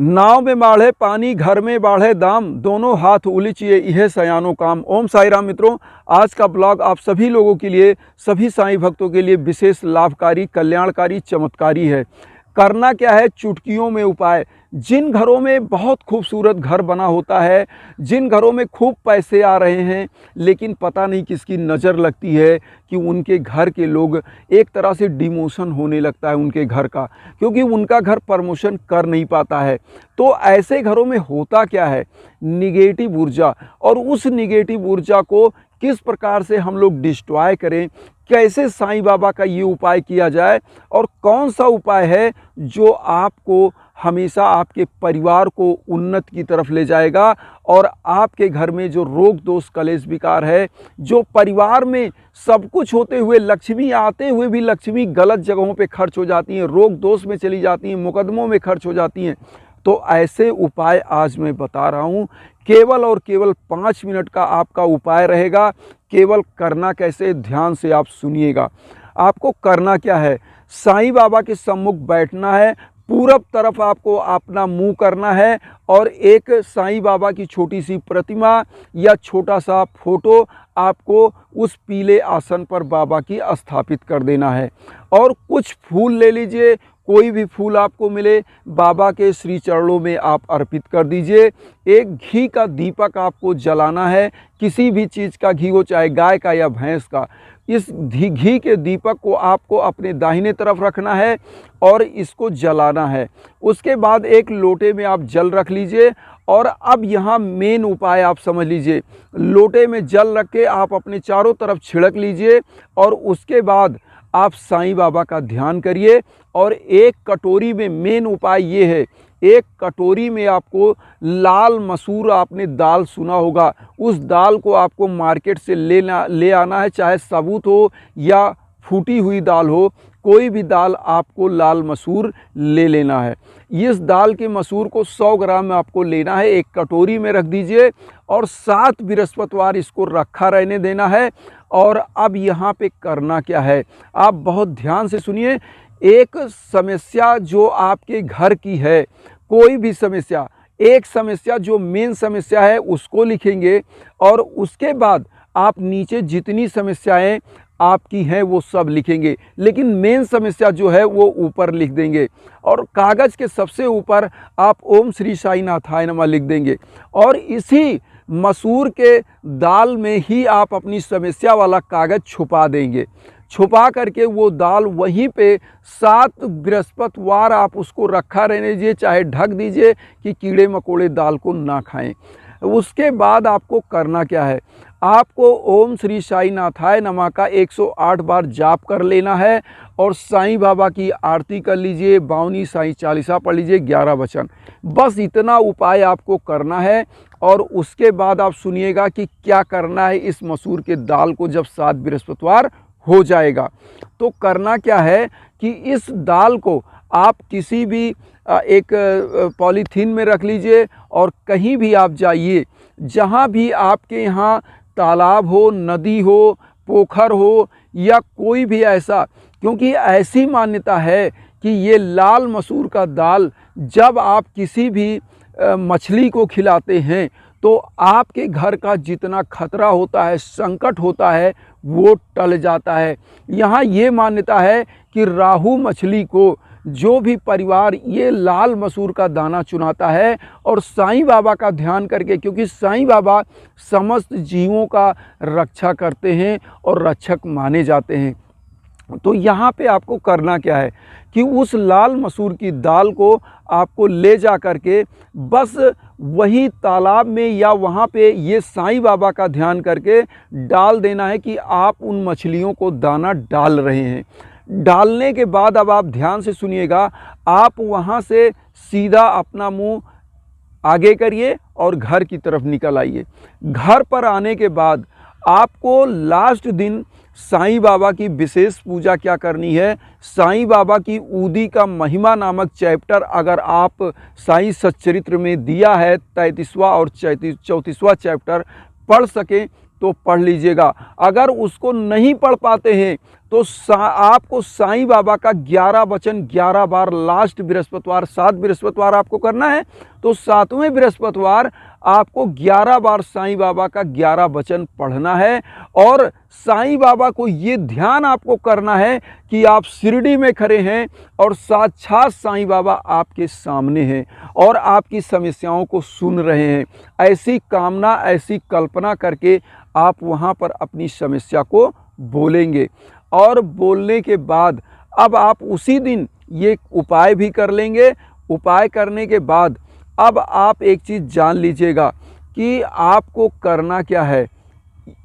नाव में बाढ़े पानी, घर में बाढ़े दाम, दोनों हाथ उलीचिए यह सयानो काम। ओम साई राम मित्रों, आज का ब्लॉग आप सभी लोगों के लिए, सभी साईं भक्तों के लिए विशेष लाभकारी, कल्याणकारी, चमत्कारी है। करना क्या है? चुटकियों में उपाय। जिन घरों में बहुत खूबसूरत घर बना होता है, जिन घरों में खूब पैसे आ रहे हैं, लेकिन पता नहीं किसकी नज़र लगती है कि उनके घर के लोग एक तरह से डिमोशन होने लगता है उनके घर का, क्योंकि उनका घर प्रमोशन कर नहीं पाता है। तो ऐसे घरों में होता क्या है? निगेटिव ऊर्जा। और उस निगेटिव ऊर्जा को किस प्रकार से हम लोग डिस्ट्रॉय करें, कैसे साईं बाबा का ये उपाय किया जाए, और कौन सा उपाय है जो आपको हमेशा आपके परिवार को उन्नति की तरफ ले जाएगा, और आपके घर में जो रोग दोष कलेश विकार है, जो परिवार में सब कुछ होते हुए, लक्ष्मी आते हुए भी लक्ष्मी गलत जगहों पे खर्च हो जाती हैं, रोग दोष में चली जाती हैं, मुकदमों में खर्च हो जाती हैं। तो ऐसे उपाय आज मैं बता रहा हूँ। केवल और केवल 5 मिनट का आपका उपाय रहेगा। केवल करना कैसे, ध्यान से आप सुनिएगा। आपको करना क्या है? साईं बाबा के सम्मुख बैठना है, पूरब तरफ आपको अपना मुंह करना है, और एक साईं बाबा की छोटी सी प्रतिमा या छोटा सा फोटो आपको उस पीले आसन पर बाबा की स्थापित कर देना है। और कुछ फूल ले लीजिए, कोई भी फूल आपको मिले, बाबा के श्री चरणों में आप अर्पित कर दीजिए। एक घी का दीपक आपको जलाना है, किसी भी चीज़ का घी हो, चाहे गाय का या भैंस का। इस घी के दीपक को आपको अपने दाहिने तरफ रखना है और इसको जलाना है। उसके बाद एक लोटे में आप जल रख लीजिए, और अब यहाँ मेन उपाय आप समझ लीजिए। लोटे में जल रख के आप अपने चारों तरफ छिड़क लीजिए, और उसके बाद आप साईं बाबा का ध्यान करिए। और एक कटोरी में, मेन उपाय ये है, एक कटोरी में आपको लाल मसूर, आपने दाल सुना होगा, उस दाल को आपको मार्केट से ले आना है, चाहे साबुत हो या फूटी हुई दाल हो, कोई भी दाल आपको लाल मसूर ले लेना है। इस दाल के मसूर को 100 ग्राम आपको लेना है, एक कटोरी में रख दीजिए, और 7 बृहस्पतिवार इसको रखा रहने देना है। और अब यहाँ पे करना क्या है, आप बहुत ध्यान से सुनिए। एक समस्या जो आपके घर की है, कोई भी समस्या, एक समस्या जो मेन समस्या है उसको लिखेंगे, और उसके बाद आप नीचे जितनी समस्याएं आपकी हैं वो सब लिखेंगे, लेकिन मेन समस्या जो है वो ऊपर लिख देंगे। और कागज़ के सबसे ऊपर आप ओम श्री साई नाथाय नमः लिख देंगे, और इसी मसूर के दाल में ही आप अपनी समस्या वाला कागज़ छुपा देंगे। छुपा करके वो दाल वहीं पे 7 बृहस्पतिवार आप उसको रखा रहने दीजिए, चाहे ढक दीजिए कि कीड़े मकोड़े दाल को ना खाएं। उसके बाद आपको करना क्या है? आपको ओम श्री साई नाथाय नमः का 108 बार जाप कर लेना है, और साईं बाबा की आरती कर लीजिए, बावनी साईं चालीसा पढ़ लीजिए, 11 वचन। बस इतना उपाय आपको करना है। और उसके बाद आप सुनिएगा कि क्या करना है। इस मसूर के दाल को जब 7 बृहस्पतिवार हो जाएगा, तो करना क्या है कि इस दाल को आप किसी भी एक पॉलीथीन में रख लीजिए, और कहीं भी आप जाइए, जहाँ भी आपके यहाँ तालाब हो, नदी हो, पोखर हो, या कोई भी ऐसा, क्योंकि ऐसी मान्यता है कि ये लाल मसूर का दाल जब आप किसी भी मछली को खिलाते हैं, तो आपके घर का जितना खतरा होता है, संकट होता है, वो टल जाता है। यहाँ ये मान्यता है कि राहु मछली को जो भी परिवार ये लाल मसूर का दाना चुनाता है, और साईं बाबा का ध्यान करके, क्योंकि साईं बाबा समस्त जीवों का रक्षा करते हैं और रक्षक माने जाते हैं, तो यहाँ पे आपको करना क्या है कि उस लाल मसूर की दाल को आपको ले जा करके बस वही तालाब में या वहाँ पे ये साईं बाबा का ध्यान करके डाल देना है कि आप उन मछलियों को दाना डाल रहे हैं। डालने के बाद अब आप ध्यान से सुनिएगा, आप वहाँ से सीधा अपना मुंह आगे करिए और घर की तरफ निकल आइए। घर पर आने के बाद आपको लास्ट दिन साईं बाबा की विशेष पूजा क्या करनी है। साईं बाबा की ऊदी का महिमा नामक चैप्टर अगर आप साईं सच्चरित्र में दिया है, 33वां और 34वां चैप्टर पढ़ सकें तो पढ़ लीजिएगा। अगर उसको नहीं पढ़ पाते हैं तो आपको साईं बाबा का 11 वचन 11 बार लास्ट बृहस्पतिवार, 7 बृहस्पतिवार आपको करना है, तो 7वें बृहस्पतिवार आपको 11 बार साईं बाबा का 11 वचन पढ़ना है। और साईं बाबा को ये ध्यान आपको करना है कि आप शिरडी में खड़े हैं और साक्षात साईं बाबा आपके सामने हैं और आपकी समस्याओं को सुन रहे हैं। ऐसी कामना, ऐसी कल्पना करके आप वहाँ पर अपनी समस्या को बोलेंगे। और बोलने के बाद अब आप उसी दिन ये उपाय भी कर लेंगे। उपाय करने के बाद अब आप एक चीज़ जान लीजिएगा कि आपको करना क्या है।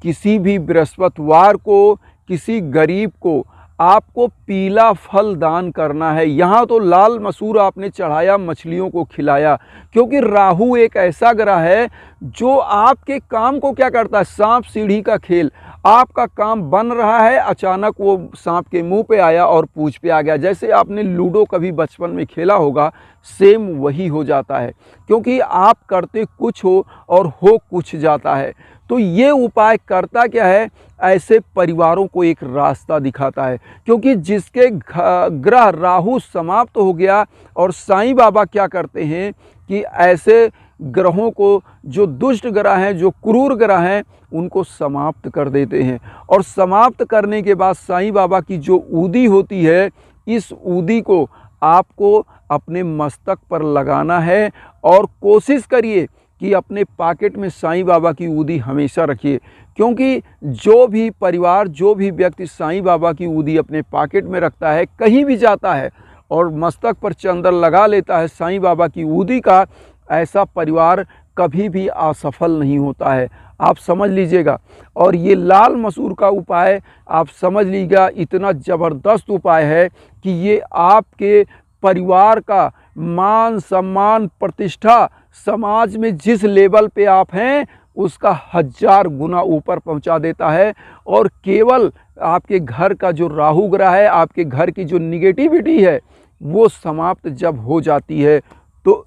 किसी भी बृहस्पतिवार को किसी गरीब को आपको पीला फल दान करना है। यहाँ तो लाल मसूर आपने चढ़ाया, मछलियों को खिलाया, क्योंकि राहु एक ऐसा ग्रह है जो आपके काम को क्या करता है, सांप सीढ़ी का खेल। आपका काम बन रहा है, अचानक वो सांप के मुंह पे आया और पूंछ पे आ गया। जैसे आपने लूडो कभी बचपन में खेला होगा, सेम वही हो जाता है, क्योंकि आप करते कुछ हो और हो कुछ जाता है। तो ये उपाय करता क्या है, ऐसे परिवारों को एक रास्ता दिखाता है, क्योंकि जिसके ग्रह राहु समाप्त हो गया, और साईं बाबा क्या करते हैं कि ऐसे ग्रहों को, जो दुष्ट ग्रह हैं, जो क्रूर ग्रह हैं, उनको समाप्त कर देते हैं। और समाप्त करने के बाद साईं बाबा की जो ऊदी होती है, इस ऊदी को आपको अपने मस्तक पर लगाना है और कोशिश करिए कि अपने पॉकेट में साईं बाबा की ऊदी हमेशा रखिए, क्योंकि जो भी परिवार, जो भी व्यक्ति साईं बाबा की ऊदी अपने पॉकेट में रखता है, कहीं भी जाता है और मस्तक पर चंदन लगा लेता है साईं बाबा की ऊदी का, ऐसा परिवार कभी भी असफल नहीं होता है। आप समझ लीजिएगा। और ये लाल मसूर का उपाय आप समझ लीजिएगा, इतना ज़बरदस्त उपाय है कि ये आपके परिवार का मान सम्मान, प्रतिष्ठा, समाज में जिस लेवल पे आप हैं उसका 1000 गुना ऊपर पहुंचा देता है। और केवल आपके घर का जो राहु ग्रह है, आपके घर की जो निगेटिविटी है, वो समाप्त जब हो जाती है तो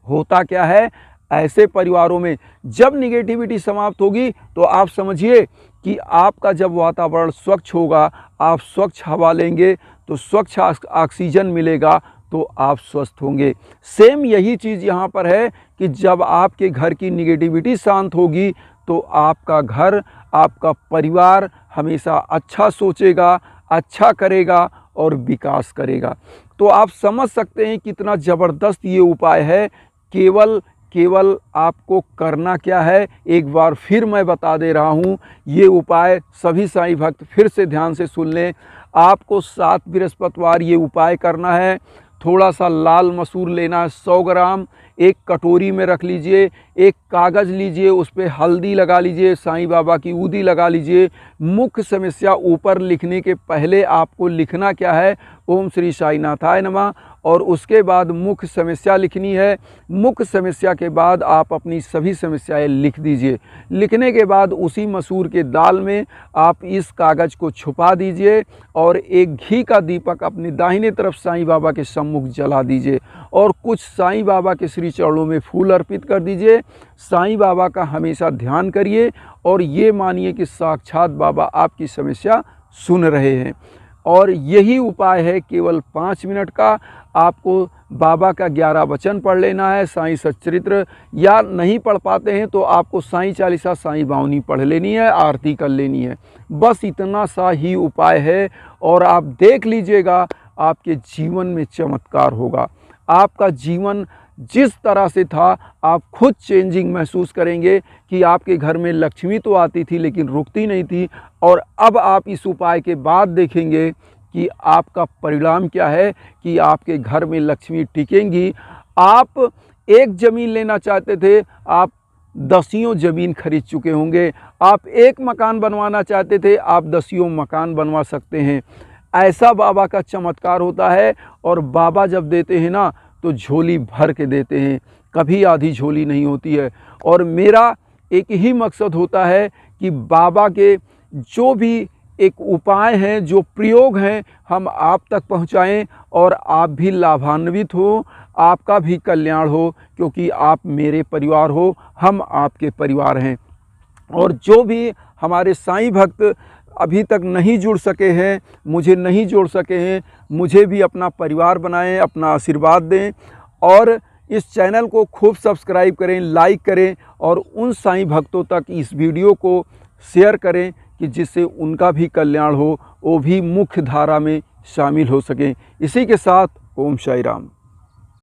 होता क्या है, ऐसे परिवारों में जब निगेटिविटी समाप्त होगी तो आप समझिए कि आपका जब वातावरण स्वच्छ होगा, आप स्वच्छ हवा लेंगे तो स्वच्छ ऑक्सीजन मिलेगा, तो आप स्वस्थ होंगे। सेम यही चीज़ यहाँ पर है कि जब आपके घर की निगेटिविटी शांत होगी तो आपका घर, आपका परिवार हमेशा अच्छा सोचेगा, अच्छा करेगा और विकास करेगा। तो आप समझ सकते हैं कितना ज़बरदस्त ये उपाय है। केवल आपको करना क्या है, एक बार फिर मैं बता दे रहा हूँ। ये उपाय सभी साईं भक्त फिर से ध्यान से सुन लें। आपको 7 बृहस्पतिवार ये उपाय करना है। थोड़ा सा लाल मसूर लेना है 100 ग्राम, एक कटोरी में रख लीजिए, एक कागज़ लीजिए, उस पर हल्दी लगा लीजिए, साईं बाबा की ऊदी लगा लीजिए। मुख्य समस्या ऊपर लिखने के पहले आपको लिखना क्या है, ओम श्री साईनाथाय नमः, और उसके बाद मुख्य समस्या लिखनी है। मुख्य समस्या के बाद आप अपनी सभी समस्याएं लिख दीजिए। लिखने के बाद उसी मसूर के दाल में आप इस कागज़ को छुपा दीजिए और एक घी का दीपक अपनी दाहिने तरफ साईं बाबा के सम्मुख जला दीजिए और कुछ साईं बाबा के श्री चरणों में फूल अर्पित कर दीजिए। साईं बाबा का हमेशा ध्यान करिए और ये मानिए कि साक्षात बाबा आपकी समस्या सुन रहे हैं। और यही उपाय है, केवल 5 मिनट का। आपको बाबा का 11 वचन पढ़ लेना है, साईं सच्चरित्र, या नहीं पढ़ पाते हैं तो आपको साईं चालीसा, साईं बावनी पढ़ लेनी है, आरती कर लेनी है। बस इतना सा ही उपाय है और आप देख लीजिएगा आपके जीवन में चमत्कार होगा। आपका जीवन जिस तरह से था, आप खुद चेंजिंग महसूस करेंगे कि आपके घर में लक्ष्मी तो आती थी लेकिन रुकती नहीं थी, और अब आप इस उपाय के बाद देखेंगे कि आपका परिणाम क्या है कि आपके घर में लक्ष्मी टिकेंगी। आप एक ज़मीन लेना चाहते थे, आप 10 ज़मीन खरीद चुके होंगे। आप एक मकान बनवाना चाहते थे, आप 10 मकान बनवा सकते हैं। ऐसा बाबा का चमत्कार होता है। और बाबा जब देते हैं ना तो झोली भर के देते हैं, कभी आधी झोली नहीं होती है। और मेरा एक ही मकसद होता है कि बाबा के जो भी एक उपाय हैं, जो प्रयोग हैं, हम आप तक पहुंचाएं और आप भी लाभान्वित हो, आपका भी कल्याण हो, क्योंकि आप मेरे परिवार हो, हम आपके परिवार हैं। और जो भी हमारे साईं भक्त अभी तक नहीं जुड़ सके हैं, मुझे नहीं जोड़ सके हैं, मुझे भी अपना परिवार बनाएं, अपना आशीर्वाद दें और इस चैनल को खूब सब्सक्राइब करें, लाइक करें और उन साईं भक्तों तक इस वीडियो को शेयर करें कि जिससे उनका भी कल्याण हो, वो भी मुख्य धारा में शामिल हो सकें। इसी के साथ ओम साई राम।